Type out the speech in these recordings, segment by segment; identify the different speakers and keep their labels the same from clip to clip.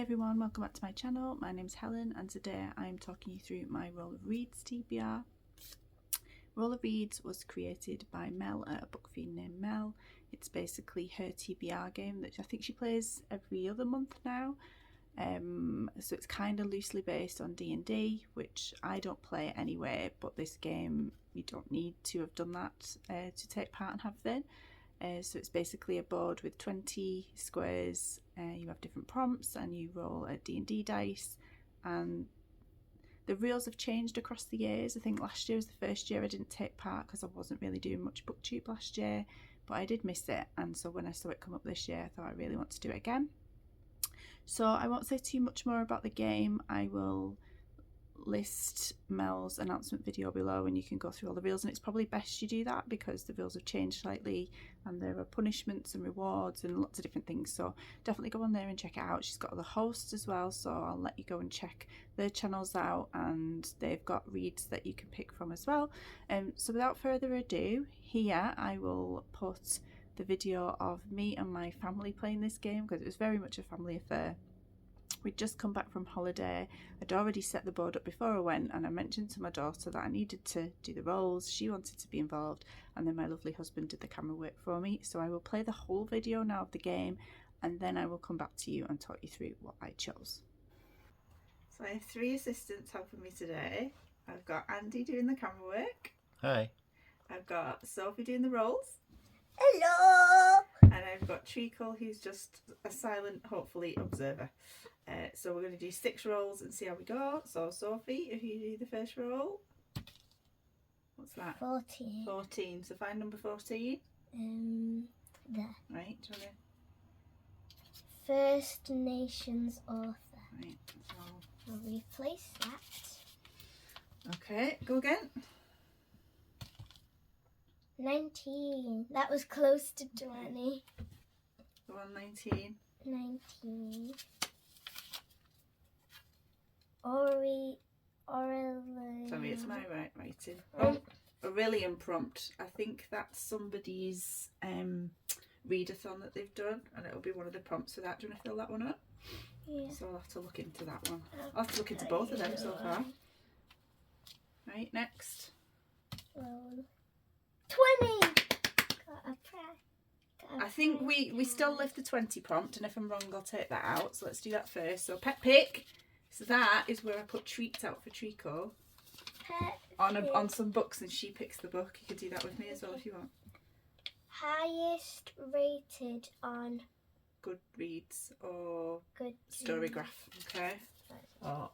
Speaker 1: everyone, welcome back to my channel. My name's Helen and today I'm talking you through my Roll of Reeds TBR. Roll of Reeds was created by Mel at a book fiend named Mel. It's basically her TBR game that I think she plays every other month now. So it's kind of loosely based on D&D, which I don't play anyway, but this game you don't need to have done that to take part and have fun. So it's basically a board with 20 squares. You have different prompts and you roll a D&D dice, and the rules have changed across the years. I think last year was the first year I didn't take part because I wasn't really doing much booktube last year, but I did miss it, and so when I saw it come up this year I thought I really want to do it again. So I won't say too much more about the game. I will list Mel's announcement video below and you can go through all the rules, and it's probably best you do that because the rules have changed slightly and there are punishments and rewards and lots of different things, so definitely go on there and check it out. She's got other hosts as well, so I'll let you go and check their channels out, and they've got reads that you can pick from as well. So without further ado, here I will put the video of me and my family playing this game because it was very much a family affair. We'd just come back from holiday. I'd already set the board up before I went, and I mentioned to my daughter that I needed to do the rolls. She wanted to be involved, and then my lovely husband did the camera work for me. So I will play the whole video now of the game, and then I will come back to you and talk you through what I chose. So I have 3 assistants helping me today. I've got Andy doing the camera work.
Speaker 2: Hi.
Speaker 1: I've got Sophie doing the rolls.
Speaker 3: Hello!
Speaker 1: And I've got Treacle, who's just a silent, hopefully, observer. So we're going to do 6 rolls and see how we go. So Sophie, if you do the first roll. What's that?
Speaker 3: 14.
Speaker 1: 14. So find number 14.
Speaker 3: There.
Speaker 1: Right, do you want to...
Speaker 3: First Nations author.
Speaker 1: Right, so...
Speaker 3: I'll replace that.
Speaker 1: Okay, go again.
Speaker 3: 19. That was close to 20.
Speaker 1: Go on, 19.
Speaker 3: 19.
Speaker 1: Sorry, it's my writing. Oh, Aurelian prompt. I think that's somebody's readathon that they've done, and it'll be one of the prompts for that. Do you want to fill that one up?
Speaker 3: Yeah.
Speaker 1: So I'll have to look into that one. I'll have to look into both of them so far. Right, next.
Speaker 3: Roll. 20! Got a prize.
Speaker 1: I think we still live the 20 prompt, and if I'm wrong I'll take that out. So let's do that first. So pet pick. So that is where I put treats out for Treacle on some books, and she picks the book. You can do that with me as well if you want.
Speaker 3: Highest rated on
Speaker 1: Goodreads or
Speaker 3: Good
Speaker 1: Storygraph. Okay. Oh,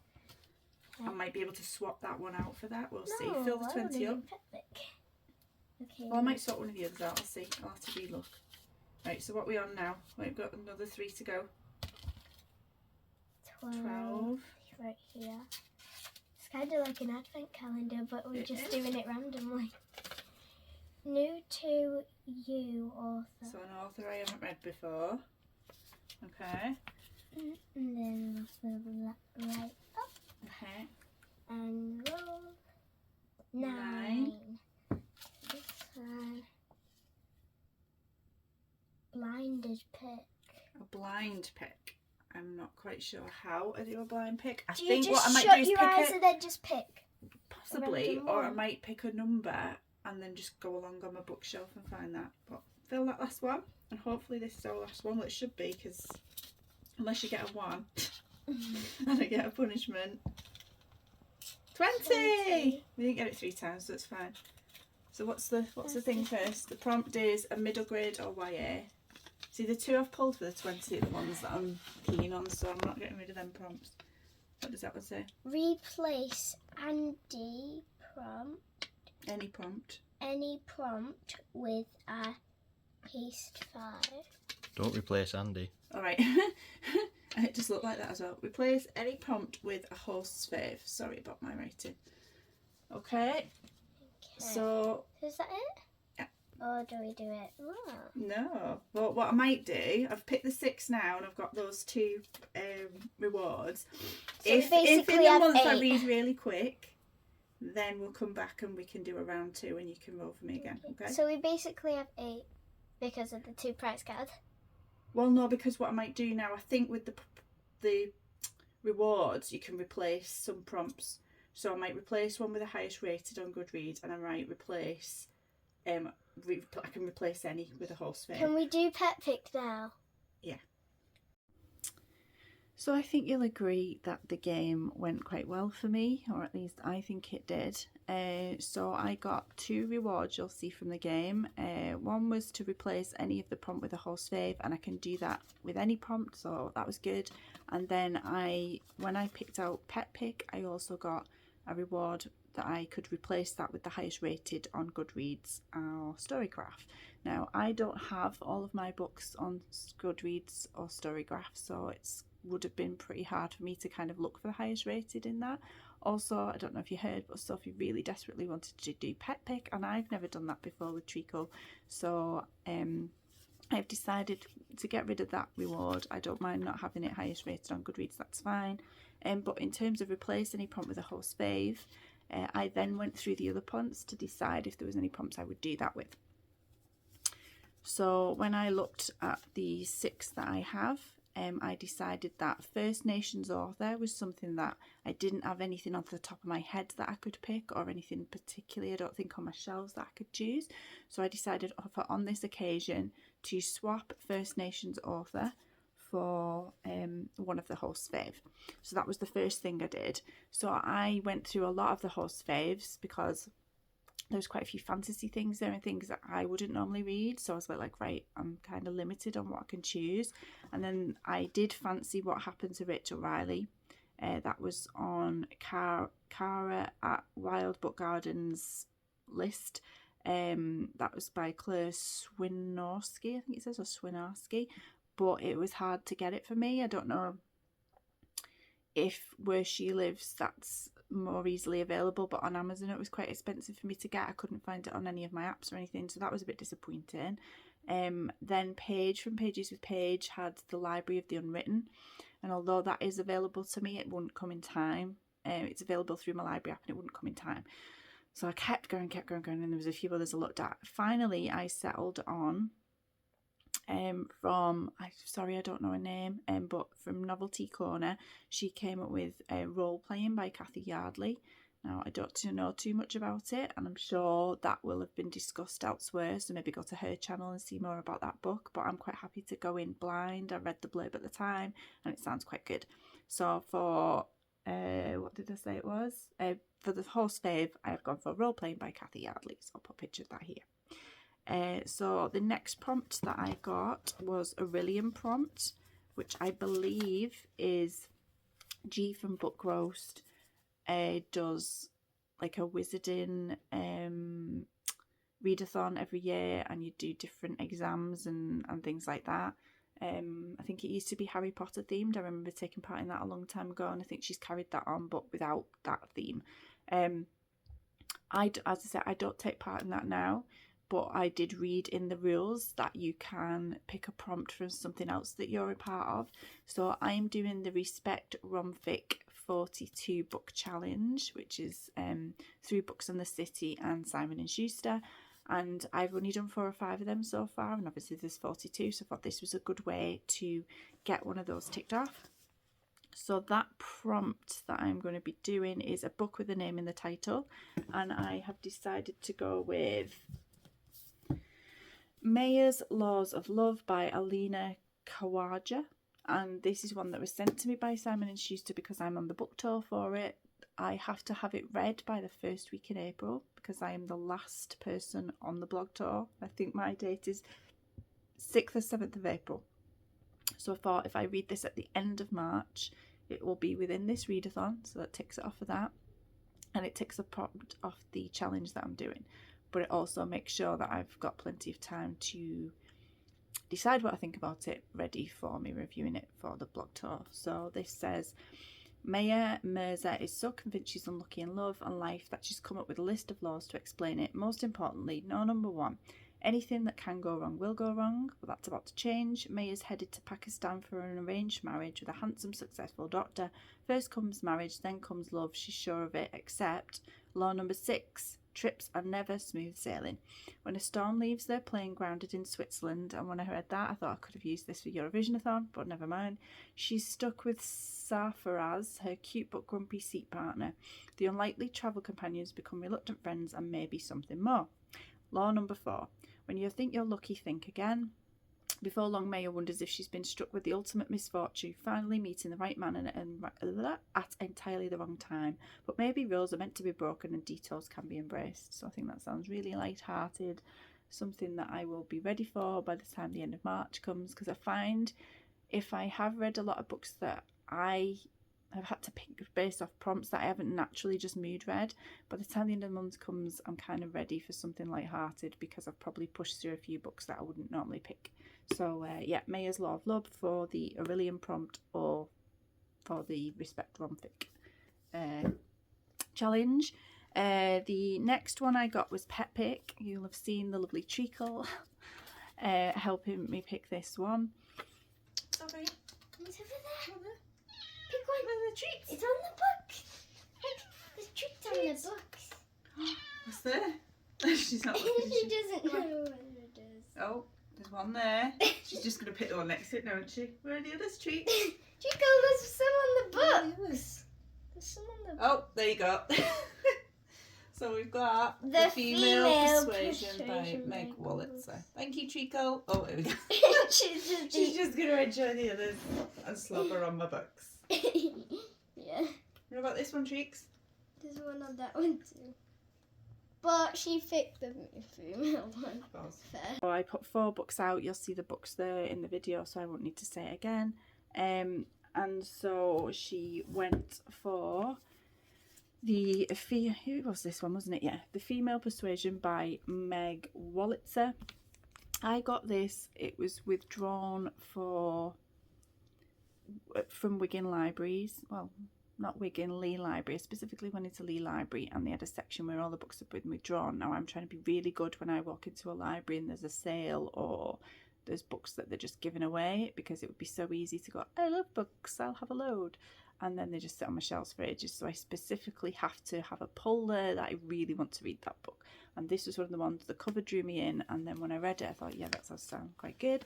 Speaker 1: I might be able to swap that one out for that. We'll see. Fill the 20 up.
Speaker 3: Okay.
Speaker 1: Well, I might swap one of the others out. I'll see. I'll have to relook. Right, so what are we on now? We've got another 3 to go. 12.
Speaker 3: Right here. It's kind of like an advent calendar, but we're just doing it randomly. New to you author.
Speaker 1: So an author I haven't read before. Okay.
Speaker 3: And then we'll move that right up.
Speaker 1: Okay.
Speaker 3: And roll. 9. This one. Blinded pick.
Speaker 1: A blind pick. I'm not quite sure how I do a blind pick. I
Speaker 3: Do
Speaker 1: think
Speaker 3: you
Speaker 1: what I
Speaker 3: just
Speaker 1: might
Speaker 3: shut
Speaker 1: do is
Speaker 3: your
Speaker 1: pick
Speaker 3: eyes
Speaker 1: it,
Speaker 3: and then just pick?
Speaker 1: possibly,
Speaker 3: random
Speaker 1: or I
Speaker 3: one?
Speaker 1: might pick a number and then just go along on my bookshelf and find that. But fill that last one, and hopefully this is our last one. Well, it should be, because unless you get a 1 and I get a punishment. 20! We didn't get it 3 times, so it's fine. So what's the thing first? The prompt is a middle grade or YA. See, the 2 I've pulled for the 20 are the ones that I'm keen on, so I'm not getting rid of them prompts. What does that one say?
Speaker 3: Replace Andy prompt.
Speaker 1: Any prompt.
Speaker 3: With a paste 5.
Speaker 2: Don't replace Andy.
Speaker 1: Alright. It just looked like that as well. Replace any prompt with a host's fave. Sorry about my writing. Okay. So...
Speaker 3: Is that it?
Speaker 1: Yeah.
Speaker 3: Or do we do it? Oh.
Speaker 1: No. Well, what I might do, I've picked the 6 now and I've got those 2 rewards.
Speaker 3: So
Speaker 1: if in the month I read really quick, then we'll come back and we can do a round 2 and you can roll for me again. Okay?
Speaker 3: So we basically have 8 because of the 2 prize cards.
Speaker 1: Well, no, because what I might do now, I think with the rewards, you can replace some prompts. So I might replace one with the highest rated on Goodreads, and I might replace, I can replace any with a horse fave.
Speaker 3: Can we do pet pick now?
Speaker 1: Yeah. So I think you'll agree that the game went quite well for me, or at least I think it did. So I got 2 rewards you'll see from the game. One was to replace any of the prompt with a horse fave, and I can do that with any prompt, so that was good. And then when I picked out pet pick, I also got a reward that I could replace that with the highest rated on Goodreads or Storygraph. Now, I don't have all of my books on Goodreads or Storygraph, so it's would have been pretty hard for me to kind of look for the highest rated in that. Also, I don't know if you heard, but Sophie really desperately wanted to do pet pick, and I've never done that before with Treacle, so I've decided to get rid of that reward. I don't mind not having it highest rated on Goodreads, that's fine. But in terms of replace any prompt with a horse fave, I then went through the other prompts to decide if there was any prompts I would do that with. So when I looked at the 6 that I have, I decided that First Nations author was something that I didn't have anything off the top of my head that I could pick, or anything particularly I don't think on my shelves that I could choose. So I decided on this occasion to swap First Nations author for one of the horse fave. So that was the first thing I did. So I went through a lot of the horse faves because there's quite a few fantasy things there and things that I wouldn't normally read, so I was like right, I'm kind of limited on what I can choose. And then I did fancy What Happened to Rachel Riley. That was on Cara at Wild Book Gardens list. That was by Claire Swinarski, I think it says, or Swinarski, but it was hard to get it for me. I don't know if where she lives that's more easily available, but on Amazon it was quite expensive for me to get. I couldn't find it on any of my apps or anything, so that was a bit disappointing. Then Paige from Pages with Paige had The Library of the Unwritten, and although that is available to me, it wouldn't come in time. It's available through my library app and it wouldn't come in time, so I kept going, and there was a few others I looked at. Finally I settled on I don't know her name, but from Novelty Corner, she came up with Role Playing by Kathy Yardley. Now, I don't know too much about it, and I'm sure that will have been discussed elsewhere, so maybe go to her channel and see more about that book, but I'm quite happy to go in blind. I read the blurb at the time, and it sounds quite good. So for, what did I say it was? For the horse fave, I've gone for Role Playing by Kathy Yardley, so I'll put a picture of that here. So the next prompt that I got was a Aurelian prompt, which I believe is G from Book Roast. Does like a wizarding readathon every year, and you do different exams and things like that. I think it used to be Harry Potter themed. I remember taking part in that a long time ago, and I think she's carried that on, but without that theme. As I said, I don't take part in that now, but I did read in the rules that you can pick a prompt from something else that you're a part of. So I'm doing the Respect Romfic 42 book challenge, which is 3 books on the City and Simon & Schuster, and I've only done 4 or 5 of them so far, and obviously there's 42, so I thought this was a good way to get one of those ticked off. So that prompt that I'm going to be doing is a book with a name in the title, and I have decided to go with Maya's Laws of Love by Alina Kawaja, and this is one that was sent to me by Simon & Schuster because I'm on the book tour for it. I have to have it read by the first week in April because I am the last person on the blog tour. I think my date is 6th or 7th of April. So I thought if I read this at the end of March, it will be within this readathon, so that ticks it off of that, and it ticks a prompt off the challenge that I'm doing. But it also makes sure that I've got plenty of time to decide what I think about it, ready for me reviewing it for the blog tour. So this says, Maya Mirza is so convinced she's unlucky in love and life that she's come up with a list of laws to explain it. Most importantly, no number 1. Anything that can go wrong will go wrong, but that's about to change. Maya's headed to Pakistan for an arranged marriage with a handsome, successful doctor. First comes marriage, then comes love. She's sure of it, except law number 6. Trips are never smooth sailing. When a storm leaves their plane grounded in Switzerland, and when I read that I thought I could have used this for Eurovision-a-thon, but never mind. She's stuck with Sarfaraz, her cute but grumpy seat partner. The unlikely travel companions become reluctant friends and maybe something more. Law number 4. When you think you're lucky, think again. Before long, Maya wonders if she's been struck with the ultimate misfortune, finally meeting the right man at entirely the wrong time. But maybe rules are meant to be broken and detours can be embraced. So I think that sounds really light-hearted, something that I will be ready for by the time the end of March comes, because I find if I have read a lot of books that I have had to pick based off prompts that I haven't naturally just mood read, by the time the end of the month comes, I'm kind of ready for something light-hearted because I've probably pushed through a few books that I wouldn't normally pick. So yeah, Maya's Law of Love for the Aurelian prompt or for the Respect Romfic challenge. The next one I got was Pet Pick. You'll have seen the lovely Treacle helping me pick this one. Sorry.
Speaker 3: It's over there. Pick one.
Speaker 1: Where are the treats?
Speaker 3: It's on the book. There's treats on the book.
Speaker 1: What's there? She's not looking.
Speaker 3: She doesn't know what it is.
Speaker 1: Oh, there's one there. She's just going to pick the one next to it now, isn't she? Where are the others, treats?
Speaker 3: Treacle, there's some on the book. There's some on the book.
Speaker 1: Oh, there you go. So we've got
Speaker 3: The
Speaker 1: Female Persuasion by Meg Wolitzer. Thank you, Treacle. Oh, here we go. She's just going to enjoy the others and slobber on my books.
Speaker 3: Yeah.
Speaker 1: What about this one, Treeks?
Speaker 3: There's one on that one too. But she picked the female one. Fair.
Speaker 1: So I put 4 books out. You'll see the books there in the video, so I won't need to say it again. And so she went for the who was this one, wasn't it? Yeah, The Female Persuasion by Meg Wolitzer. I got this. It was withdrawn from Wigan Libraries. Well, not Wigan, Lee Library. I specifically went into Lee Library and they had a section where all the books have been withdrawn. Now I'm trying to be really good when I walk into a library and there's a sale or there's books that they're just giving away, because it would be so easy to go, I love books, I'll have a load. And then they just sit on my shelves for ages. So I specifically have to have a pull there that I really want to read that book. And this was one of the ones, the cover drew me in. And then when I read it, I thought, yeah, that does sound quite good.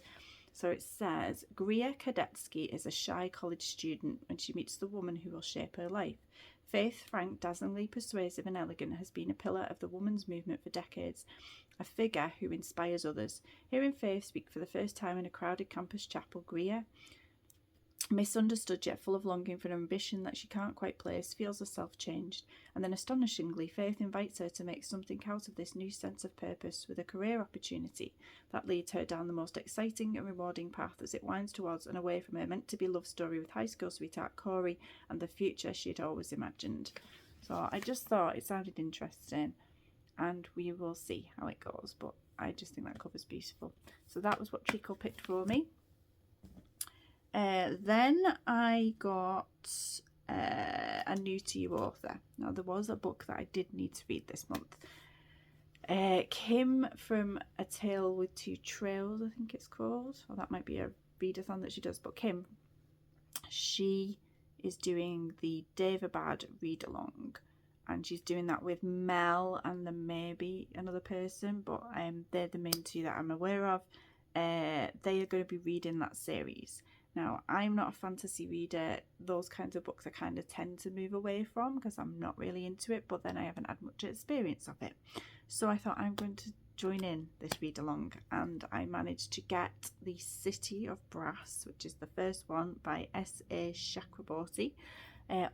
Speaker 1: So it says, Gria Kadetsky is a shy college student when she meets the woman who will shape her life. Faith Frank, dazzlingly persuasive and elegant, has been a pillar of the women's movement for decades, a figure who inspires others. Hearing Faith speak for the first time in a crowded campus chapel, Gria, misunderstood yet full of longing for an ambition that she can't quite place, feels herself changed, and then astonishingly Faith invites her to make something out of this new sense of purpose with a career opportunity that leads her down the most exciting and rewarding path as it winds towards and away from her meant-to-be love story with high school sweetheart Corey and the future she had always imagined. So I just thought it sounded interesting, and we will see how it goes, but I just think that cover's beautiful. So that was what Treacle picked for me. Then I got a new to you author. Now there was a book that I did need to read this month. Kim from A Tale with Two Trails, I think it's called. Or that might be a readathon that she does. But Kim, she is doing the Davabad read along. And she's doing that with Mel and then maybe another person. But they're the main two that I'm aware of. They are going to be reading that series. Now, I'm not a fantasy reader. Those kinds of books I kind of tend to move away from because I'm not really into it, but then I haven't had much experience of it. So I thought I'm going to join in this read along, and I managed to get The City of Brass, which is the first one by S.A. Chakraborty,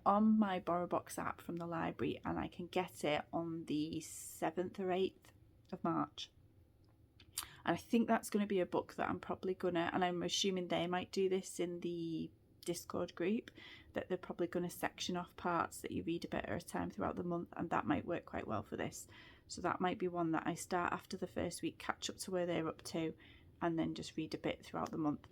Speaker 1: on my BorrowBox app from the library, and I can get it on the 7th or 8th of March. And I think that's going to be a book that I'm probably going to, and I'm assuming they might do this in the Discord group, that they're probably going to section off parts that you read a bit at a time throughout the month, and that might work quite well for this. So that might be one that I start after the first week, catch up to where they're up to, and then just read a bit throughout the month.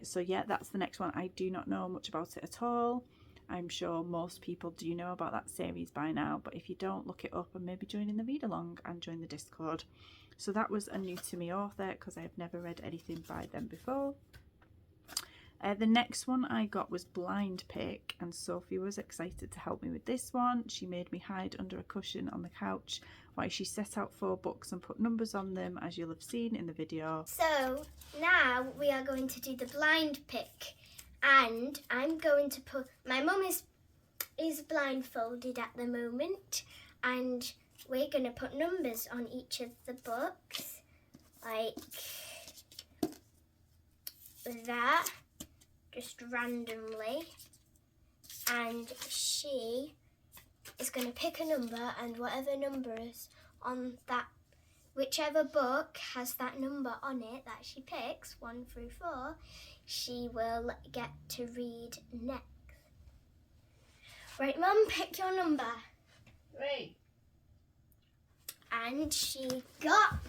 Speaker 1: So yeah, that's the next one. I do not know much about it at all. I'm sure most people do know about that series by now, but if you don't, look it up and maybe join in the read along and join the Discord. So that was a new to me author because I've never read anything by them before. The next one I got was Blind Pick, and Sophie was excited to help me with this one. She made me hide under a cushion on the couch while she set out 4 books and put numbers on them, as you'll have seen in the video.
Speaker 3: So now we are going to do the blind pick, and I'm going to put, my mum is blindfolded at the moment, and we're going to put numbers on each of the books, like that, just randomly, and she is going to pick a number, and whatever number is on that, whichever book has that number on it that she picks, 1 through 4, she will get to read next. Right, Mum, pick your number.
Speaker 1: 3.
Speaker 3: And she got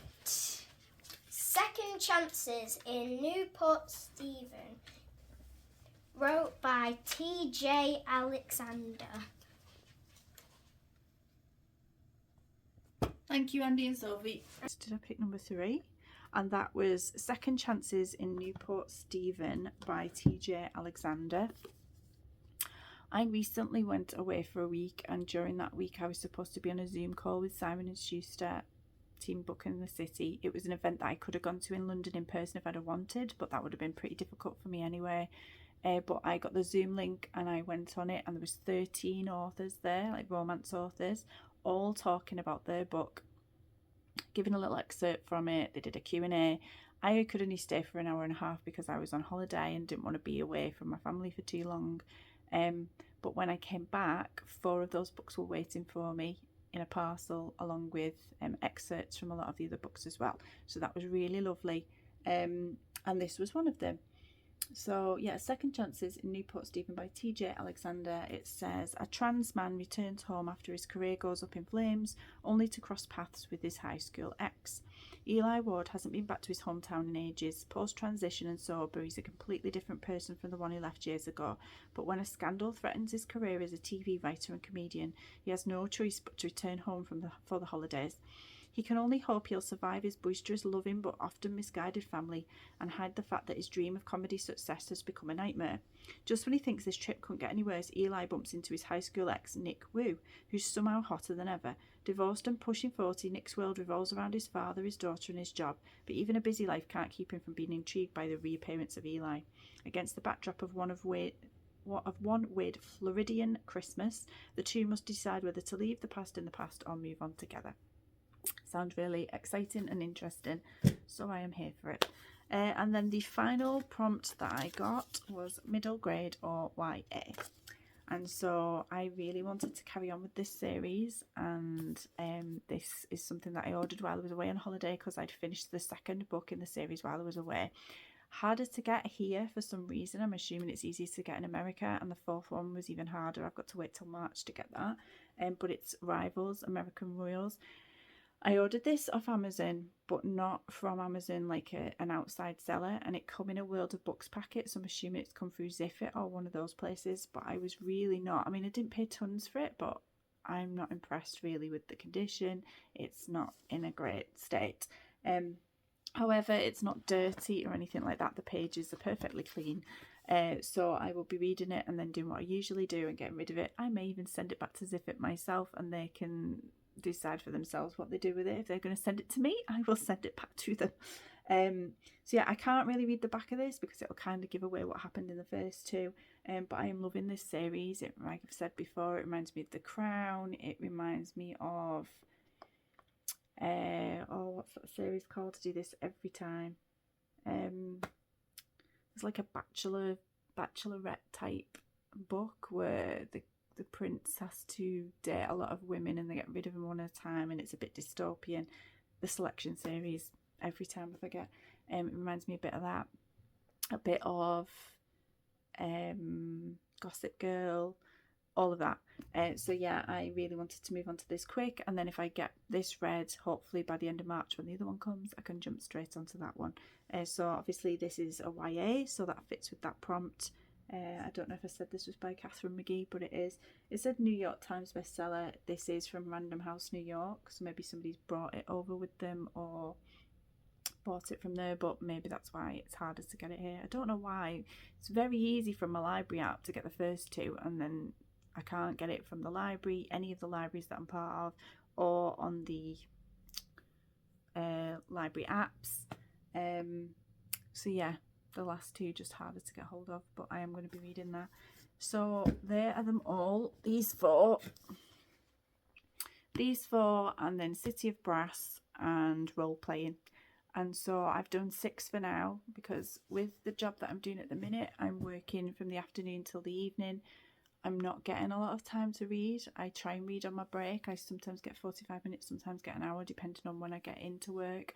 Speaker 3: Second Chances in Newport Stephen, wrote by T.J. Alexander.
Speaker 1: Thank you, Andy and Sophie. Did I pick number 3? And that was Second Chances in Newport Stephen by T.J. Alexander. I recently went away for a week, and during that week I was supposed to be on a Zoom call with Simon & Schuster, Team Book in the City. It was an event that I could have gone to in London in person if I'd have wanted, but that would have been pretty difficult for me anyway. But I got the Zoom link and I went on it, and there was 13 authors there, like romance authors, all talking about their book, giving a little excerpt from it. They did a Q&A. I could only stay for an hour and a half because I was on holiday and didn't want to be away from my family for too long. But when I came back, 4 of those books were waiting for me in a parcel, along with excerpts from a lot of the other books as well. So that was really lovely. And this was one of them. So yeah, Second Chances in Newport Stephen by T.J. Alexander. It says, a trans man returns home after his career goes up in flames, only to cross paths with his high school ex. Eli Ward hasn't been back to his hometown in ages. Post-transition and sober, he's a completely different person from the one who left years ago. But when a scandal threatens his career as a TV writer and comedian, he has no choice but to return home for the holidays. He can only hope he'll survive his boisterous, loving but often misguided family and hide the fact that his dream of comedy success has become a nightmare. Just when he thinks this trip couldn't get any worse, Eli bumps into his high school ex, Nick Wu, who's somehow hotter than ever. Divorced and pushing 40, Nick's world revolves around his father, his daughter and his job, but even a busy life can't keep him from being intrigued by the reappearance of Eli. Against the backdrop of one weird Floridian Christmas, the two must decide whether to leave the past in the past or move on together. Sounds really exciting and interesting, so I am here for it. And then the final prompt that I got was middle grade or YA. And so I really wanted to carry on with this series, and this is something that I ordered while I was away on holiday because I'd finished the 2nd book in the series while I was away. Harder to get here for some reason. I'm assuming it's easier to get in America, and the 4th one was even harder. I've got to wait till March to get that. But it's Rivals, American Royals. I ordered this off Amazon, but not from Amazon, like an outside seller, and it come in a World of Books packet, so I'm assuming it's come through Ziffit or one of those places, but I was really not. I mean, I didn't pay tons for it, but I'm not impressed really with the condition. It's not in a great state. However, it's not dirty or anything like that. The pages are perfectly clean. So I will be reading it and then doing what I usually do and getting rid of it. I may even send it back to Ziffit myself, and they can decide for themselves what they do with it. If they're going to send it to me, I will send it back to them. So yeah, I can't really read the back of this because it'll kind of give away what happened in the first 2. But I am loving this series. It, like I've said before, it reminds me of The Crown. It reminds me of what's that series called? To do this every time. It's like a bachelorette type book where the prince has to date a lot of women and they get rid of them one at a time, and it's a bit dystopian. The Selection series, every time I forget. It reminds me a bit of that. A bit of Gossip Girl, all of that. So yeah, I really wanted to move on to this quick, and then if I get this read, hopefully by the end of March when the other one comes, I can jump straight onto that one. So obviously this is a YA, so that fits with that prompt. I don't know if I said this was by Catherine McGee, but it is. It said New York Times bestseller. This is from Random House, New York, so maybe somebody's brought it over with them, or bought it from there, but maybe that's why it's harder to get it here. I don't know why. It's very easy from my library app to get the first two, and then I can't get it from the library, any of the libraries that I'm part of, or on the library apps. So yeah, the last two just harder to get hold of, but I am going to be reading that. So there are them all, these four, and then City of Brass and role playing. And so I've done 6 for now, because with the job that I'm doing at the minute, I'm working from the afternoon till the evening. I'm not getting a lot of time to read. I try and read on my break. I sometimes get 45 minutes, sometimes get an hour, depending on when I get into work.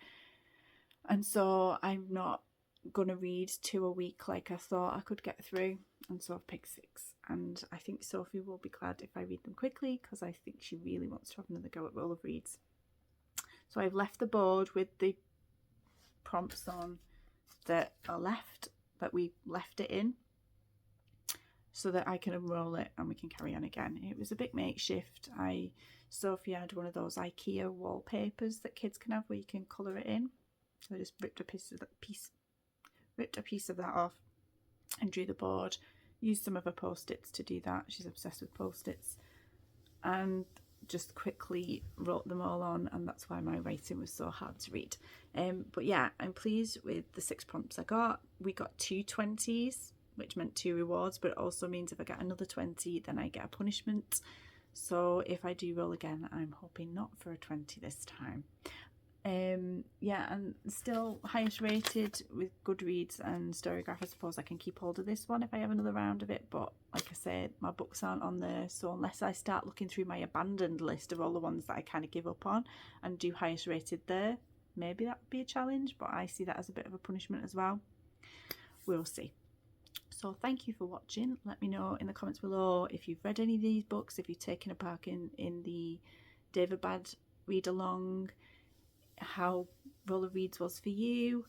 Speaker 1: And so I'm not going to read 2 a week like I thought I could get through. And so I've picked 6. And I think Sophie will be glad if I read them quickly, because I think she really wants to have another go at Roll of Reads. So I've left the board with the prompts on that are left, that we left it in, so that I can unroll it and we can carry on again. It was a bit makeshift. Sophie had one of those IKEA wallpapers that kids can have where you can colour it in. So I just ripped a piece of that off and drew the board. Used some of her post-its to do that. She's obsessed with post-its. And just quickly wrote them all on, and that's why my writing was so hard to read. But yeah, I'm pleased with the 6 prompts I got. We got 2 20s, which meant 2 rewards, but it also means if I get another 20, then I get a punishment. So if I do roll again, I'm hoping not for a 20 this time. Yeah, and still highest rated with Goodreads and Storygraph. I suppose I can keep hold of this one if I have another round of it, but like I said, my books aren't on there, so unless I start looking through my abandoned list of all the ones that I kind of give up on and do highest rated there, maybe that would be a challenge, but I see that as a bit of a punishment as well. We'll see. So thank you for watching. Let me know in the comments below if you've read any of these books, if you've taken a part in the David Bad read along, how Roll of Reads was for you,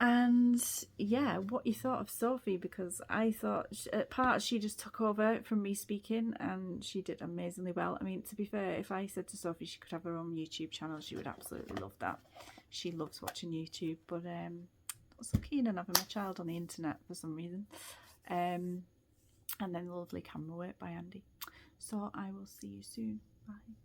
Speaker 1: and yeah, what you thought of Sophie, because I thought at parts she just took over from me speaking and she did amazingly well. I mean, to be fair, if I said to Sophie she could have her own YouTube channel, she would absolutely love that. She loves watching YouTube, but not so keen on having my child on the internet for some reason. And then the lovely camera work by Andy. So I will see you soon. Bye.